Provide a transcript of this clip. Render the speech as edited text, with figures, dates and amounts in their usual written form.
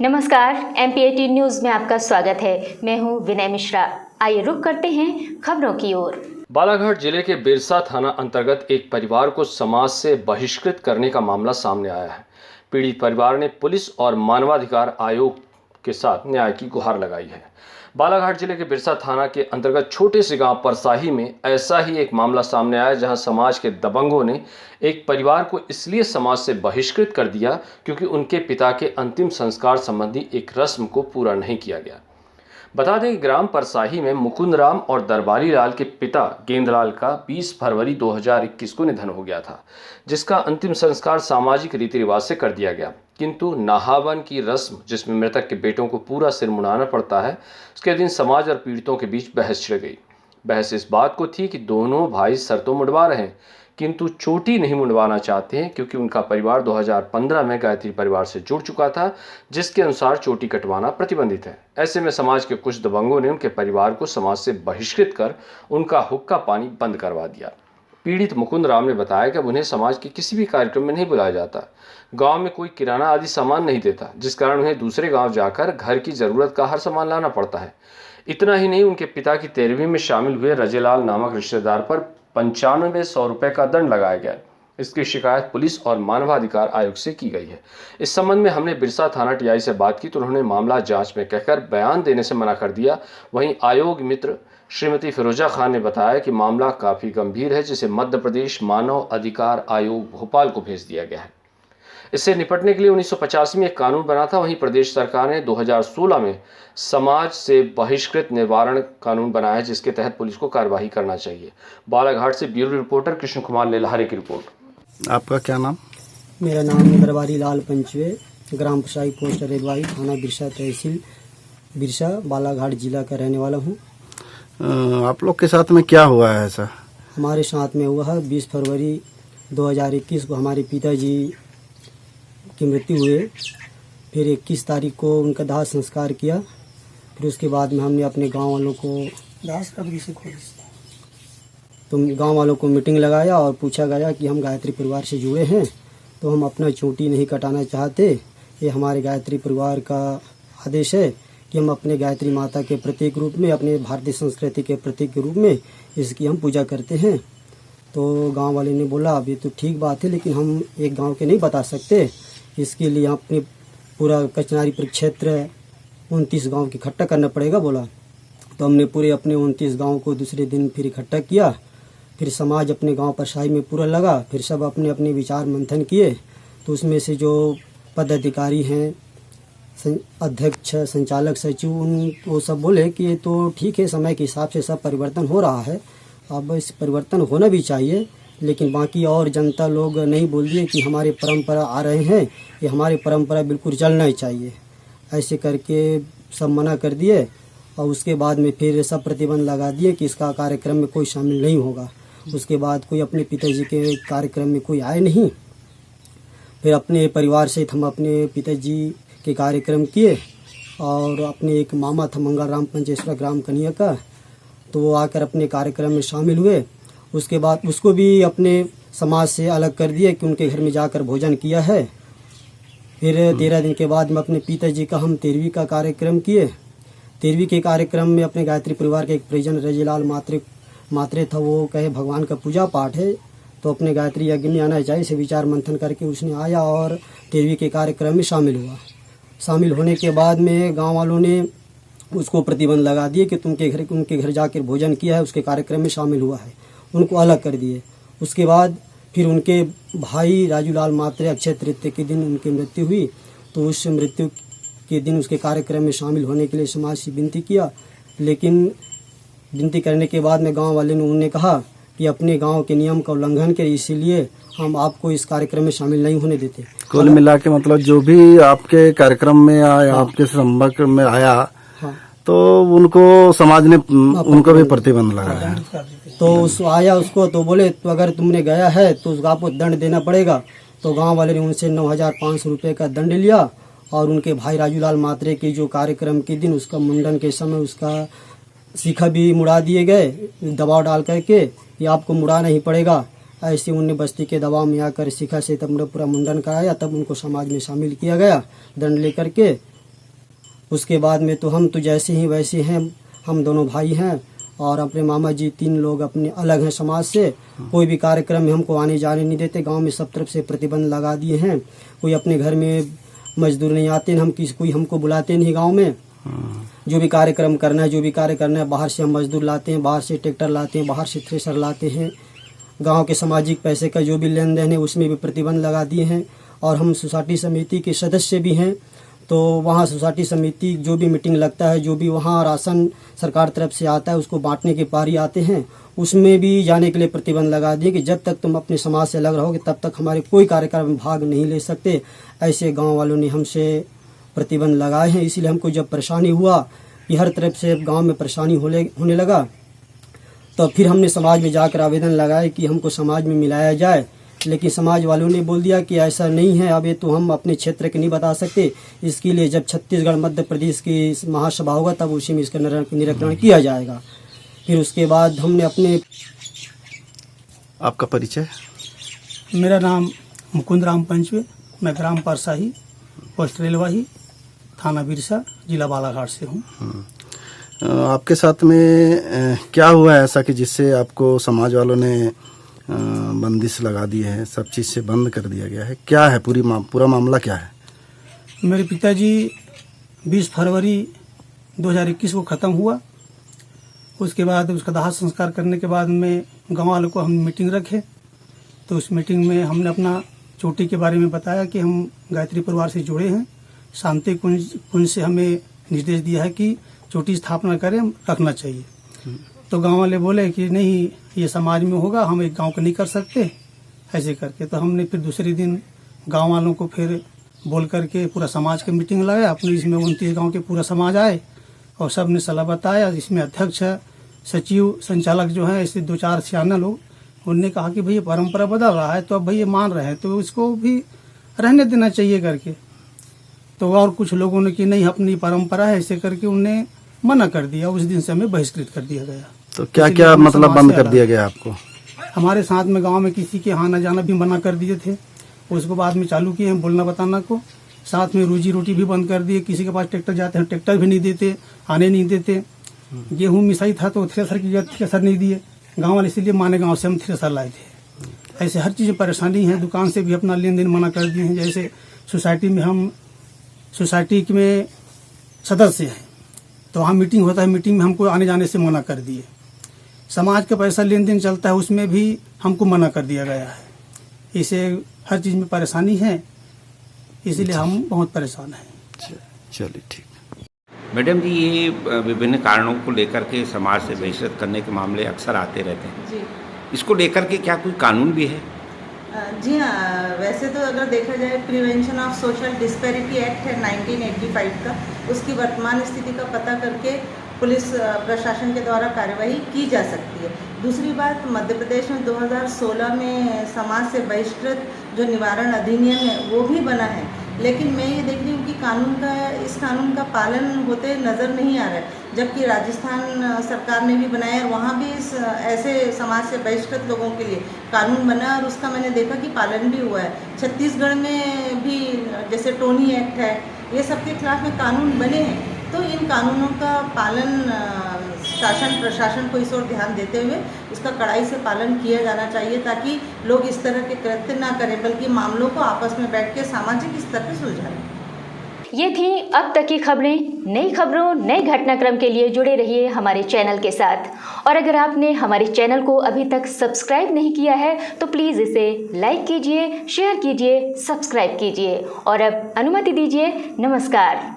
नमस्कार, MPAT news में आपका स्वागत है। मैं हूं विनय मिश्रा। आइए रुक करते हैं खबरों की ओर। बालाघाट जिले के बिरसा थाना अंतर्गत एक परिवार को समाज से बहिष्कृत करने का मामला सामने आया है। पीड़ित परिवार ने पुलिस और मानवाधिकार आयोग के साथ न्याय की गुहार लगाई है। बालाघाट जिले के बिरसा थाना के अंतर्गत छोटे से गांव परसाही में ऐसा ही एक मामला सामने आया, जहां समाज के दबंगों ने एक परिवार को इसलिए समाज से बहिष्कृत कर दिया क्योंकि उनके पिता के अंतिम संस्कार संबंधी एक रस्म को पूरा नहीं किया गया। बता दें कि ग्राम परसाही में मुकुंद राम और दरबारी लाल के पिता गेंदलाल का 20 फरवरी 2021 को निधन हो गया था, जिसका अंतिम संस्कार सामाजिक रीति रिवाज से कर दिया गया। किंतु नहावन की रस्म, जिसमें मृतक के बेटों को पूरा सिर मुंडाना पड़ता है, उसके दिन समाज और पीड़ितों के बीच बहस छिड़ गई। बहस इस बात को थी कि दोनों भाई सर तो मुंडवा रहे हैं, किंतु चोटी नहीं मुंडवाना चाहते हैं, क्योंकि उनका परिवार 2015 में गायत्री परिवार से जुड़ चुका था, जिसके अनुसार चोटी कटवाना प्रतिबंधित है। ऐसे में समाज के कुछ दबंगों ने उनके परिवार को समाज से बहिष्कृत कर उनका हुक्का पानी बंद करवा दिया। पीड़ित मुकुंद राम ने बताया कि अब उन्हें समाज के किसी भी कार्यक्रम में नहीं बुलाया जाता, गांव में कोई किराना आदि सामान नहीं देता, जिस कारण उन्हें दूसरे गांव जाकर घर की जरूरत का हर सामान लाना पड़ता है। इतना ही नहीं, उनके पिता की 13वीं में शामिल हुए रजेलाल नामक रिश्तेदार पर 9500 रुपये का दंड लगाया गया। इसकी शिकायत पुलिस और मानवाधिकार आयोग से की गई है। इस संबंध में हमने बिरसा थाना टीआई से बात की तो उन्होंने मामला जांच में कहकर बयान देने से मना कर दिया। वहीं आयोग मित्र श्रीमती फिरोजा खान ने बताया कि मामला काफ़ी गंभीर है, जिसे मध्य प्रदेश मानव अधिकार आयोग भोपाल को भेज दिया गया है। इससे निपटने के लिए 1985 में एक कानून बना था। वहीं प्रदेश सरकार ने 2016 में समाज से बहिष्कृत निवारण कानून बनाया, जिसके तहत पुलिस को कार्यवाही करना चाहिए। बालाघाट से ब्यूरो रिपोर्टर कृष्ण कुमार लेल्हारे की रिपोर्ट। आपका क्या नाम? मेरा नाम दरबारी लाल पंचवे, ग्राम परसाही पोस्ट रेलवाई, थाना बिरसा, तहसील बिरसा, बालाघाट जिला का रहने वाला हूँ। आप लोग के साथ में क्या हुआ है ऐसा? हमारे साथ में हुआ है 20 फरवरी 2021 को हमारे पिताजी की मृत्यु हुए। फिर 21 तारीख को उनका दाह संस्कार किया। फिर उसके बाद में हमने अपने गांव वालों को गांव वालों को मीटिंग लगाया और पूछा गया कि हम गायत्री परिवार से जुड़े हैं, तो हम अपना चोटी नहीं कटाना चाहते। ये हमारे गायत्री परिवार का आदेश है कि हम अपने गायत्री माता के प्रतीक रूप में, अपने भारतीय संस्कृति के प्रतीक के रूप में इसकी हम पूजा करते हैं। तो गांव वाले ने बोला, अब ये तो ठीक बात है, लेकिन हम एक गांव के नहीं बता सकते, इसके लिए अपने पूरा कचनारी परिक्षेत्र 29 गांव की इकट्ठा करना पड़ेगा बोला। तो हमने पूरे अपने 29 गांव को दूसरे दिन फिर इकट्ठा किया। फिर समाज अपने गांव परसाही में पूरा लगा। फिर सब अपने अपने विचार मंथन किए। तो उसमें से जो पदाधिकारी हैं, अध्यक्ष, संचालक, सचिव, वो सब बोले कि ये तो ठीक है, समय के हिसाब से सब परिवर्तन हो रहा है, अब इस परिवर्तन होना भी चाहिए। लेकिन बाकी और जनता लोग नहीं बोल दिए कि हमारे परंपरा आ रहे हैं, ये हमारी परंपरा बिल्कुल चलना ही चाहिए। ऐसे करके सब मना कर दिए और उसके बाद में फिर सब प्रतिबंध लगा दिए कि इसका कार्यक्रम में कोई शामिल नहीं होगा। उसके बाद कोई अपने पिताजी के कार्यक्रम में कोई आए नहीं। फिर अपने परिवार सहित हम अपने पिताजी के कार्यक्रम किए और अपने एक मामा था मंगल राम पंचेश्वर ग्राम कन्या का, तो वो आकर अपने कार्यक्रम में शामिल हुए। उसके बाद उसको भी अपने समाज से अलग कर दिए कि उनके घर में जाकर भोजन किया है। फिर 13 दिन के बाद में अपने पिताजी का हम 13वीं का कार्यक्रम किए। 13वीं के कार्यक्रम में अपने गायत्री परिवार के एक परिजन रजीलाल मात्रे था, वो कहे भगवान का पूजा पाठ है तो अपने गायत्री यज्ञ में आना चाहिए। से विचार मंथन करके उसने आया और 13वीं के कार्यक्रम में शामिल हुआ। शामिल होने के बाद में गांव वालों ने उसको प्रतिबंध लगा दिए कि उनके घर जाकर भोजन किया है, उसके कार्यक्रम में शामिल हुआ है, उनको अलग कर दिए। उसके बाद फिर उनके भाई राजूलाल मात्रे अक्षय तृतीया के दिन उनकी मृत्यु हुई। तो उस मृत्यु के दिन उसके कार्यक्रम में शामिल होने के लिए समाज से विनती किया, लेकिन विनती करने के बाद में गांव वाले ने उन्हें कहा कि अपने गांव के नियम का उल्लंघन करे, इसीलिए हम आपको इस कार्यक्रम में शामिल नहीं होने देते। कुल मिला के मतलब जो भी आपके कार्यक्रम में आया, आपके संपर्क में आया, तो उनको समाज ने उनको भी प्रतिबंध लगाया। तो उस आया उसको तो बोले तो अगर तुमने गया है तो उसको आपको दंड देना पड़ेगा। तो गांव वाले ने उनसे 9500 रुपये का दंड लिया और उनके भाई राजूलाल मात्रे के जो कार्यक्रम के दिन उसका मुंडन के समय उसका शिखा भी मुड़ा दिए गए, दबाव डाल करके ये आपको मुड़ाना ही पड़ेगा। ऐसे उन्हें बस्ती के दबाव में आकर शिखा से तब पूरा मुंडन कराया, तब उनको समाज में शामिल किया गया दंड लेकर के। उसके बाद में तो हम तो जैसे ही वैसे हैं, हम दोनों भाई हैं और अपने मामा जी 3 लोग अपने अलग हैं समाज से। कोई भी कार्यक्रम में हमको आने जाने नहीं देते, गांव में सब तरफ से प्रतिबंध लगा दिए हैं। कोई अपने घर में मजदूर नहीं आते, हम कोई हमको बुलाते नहीं गांव में। जो भी कार्यक्रम करना है, जो भी कार्य करना है, बाहर से हम मजदूर लाते हैं, बाहर से ट्रैक्टर लाते हैं, बाहर से थ्रेसर लाते हैं। गांव के सामाजिक पैसे का जो भी लेन देन है उसमें भी प्रतिबंध लगा दिए हैं। और हम सोसाइटी समिति के सदस्य भी हैं, तो वहाँ सोसाइटी समिति जो भी मीटिंग लगता है, जो भी वहाँ राशन सरकार तरफ से आता है उसको बांटने के पारी आते हैं, उसमें भी जाने के लिए प्रतिबंध लगा दिए कि जब तक तुम अपने समाज से अलग रहोगे तब तक हमारे कोई कार्यक्रम में भाग नहीं ले सकते। ऐसे गांव वालों ने हमसे प्रतिबंध लगाए हैं। इसीलिए हमको जब परेशानी हुआ कि हर तरफ से गांव में परेशानी होने लगा, तो फिर हमने समाज में जाकर आवेदन लगाया कि हमको समाज में मिलाया जाए। लेकिन समाज वालों ने बोल दिया कि ऐसा नहीं है, अब ये तो हम अपने क्षेत्र के नहीं बता सकते। इसके लिए जब छत्तीसगढ़ मध्य प्रदेश की महासभा होगा तब उसी में इसका निराकरण किया जाएगा। फिर उसके बाद हमने अपने। आपका परिचय? मेरा नाम मुकुंद राम पंचवे, मैं ग्राम परसाही, पोस्ट रेलवाही, थाना बिरसा, जिला बालाघाट से हूँ। आपके साथ में क्या हुआ है ऐसा कि जिससे आपको समाज वालों ने बंदिश लगा दी है, सब चीज़ से बंद कर दिया गया है? क्या है पूरा मामला क्या है? मेरे पिताजी 20 फरवरी 2021 को ख़त्म हुआ। उसके बाद उसका दाह संस्कार करने के बाद में गाँव वालों को हम मीटिंग रखे, तो उस मीटिंग में हमने अपना चोटी के बारे में बताया कि हम गायत्री परिवार से जुड़े हैं। शांति कुंज से हमें निर्देश दिया है कि चोटी स्थापना करें, रखना चाहिए। तो गांव वाले बोले कि नहीं, ये समाज में होगा, हम एक गांव को नहीं कर सकते ऐसे करके। तो हमने फिर दूसरे दिन गांव वालों को फिर बोल करके पूरा समाज की मीटिंग लगाया अपने। इसमें 29 गांव के पूरा समाज आए और सब ने सलाह बताया। इसमें अध्यक्ष, सचिव, संचालक जो है, ऐसे 2-4 सियाना लोग, उनने कहा कि भाई ये परंपरा बदल रहा है, तो अब भाई ये मान रहे हैं तो इसको भी रहने देना चाहिए करके। तो और कुछ लोगों ने कि नहीं, अपनी परंपरा है, ऐसे करके उन्हें मना कर दिया। उस दिन से हमें बहिष्कृत कर दिया गया। तो क्या क्या मतलब बंद कर दिया गया आपको? हमारे साथ में गांव में किसी के आना जाना भी मना कर दिए थे, उसको बाद में चालू किए हैं बोलना बताना को। साथ में रोजी रोटी भी बंद कर दिए। किसी के पास ट्रैक्टर जाते हैं, ट्रैक्टर भी नहीं देते, आने नहीं देते। गेहूं मिसाई था तो थ्रेसर की जगह थ्रेसर नहीं दिए गाँव वाले, इसीलिए माने गाँव से हम थ्रेसर लाए थे। ऐसे हर चीज़ परेशानी है। दुकान से भी अपना लेन देन मना कर दिए हैं। जैसे सोसाइटी में हम सोसाइटी में सदस्य हैं, तो वहाँ मीटिंग होता है, मीटिंग में हमको आने जाने से मना कर दिए। समाज का पैसा लेन देन चलता है, उसमें भी हमको मना कर दिया गया है। इसे हर चीज़ में परेशानी है, इसीलिए हम बहुत परेशान हैं। चलिए ठीक। मैडम जी, ये विभिन्न कारणों को लेकर के समाज से बहिष्कृत करने के मामले अक्सर आते रहते हैं जी। इसको लेकर के क्या कोई कानून भी है? जी हाँ, वैसे तो अगर देखा जाए prevention of social disparity act है 1985 का, उसकी वर्तमान स्थिति का पता करके पुलिस प्रशासन के द्वारा कार्यवाही की जा सकती है। दूसरी बात, मध्य प्रदेश में 2016 में समाज से बहिष्कृत जो निवारण अधिनियम है वो भी बना है, लेकिन मैं ये देख रही हूँ कि इस कानून का पालन होते नज़र नहीं आ रहा है। जबकि राजस्थान सरकार ने भी बनाया और वहाँ भी ऐसे समाज से बहिष्कृत लोगों के लिए कानून बना और उसका मैंने देखा कि पालन भी हुआ है। छत्तीसगढ़ में भी जैसे टोनी एक्ट है, ये सब के खिलाफ में कानून बने हैं। तो इन कानूनों का पालन शासन प्रशासन को इस ओर ध्यान देते हुए इसका कड़ाई से पालन किया जाना चाहिए, ताकि लोग इस तरह के कृत्य ना करें, बल्कि मामलों को आपस में बैठ के सामाजिक स्तर पर सुलझाएं। ये थी अब तक की खबरें। नई खबरों, नए घटनाक्रम के लिए जुड़े रहिए हमारे चैनल के साथ। और अगर आपने हमारे चैनल को अभी तक सब्सक्राइब नहीं किया है तो प्लीज़ इसे लाइक कीजिए, शेयर कीजिए, सब्सक्राइब कीजिए और अब अनुमति दीजिए। नमस्कार।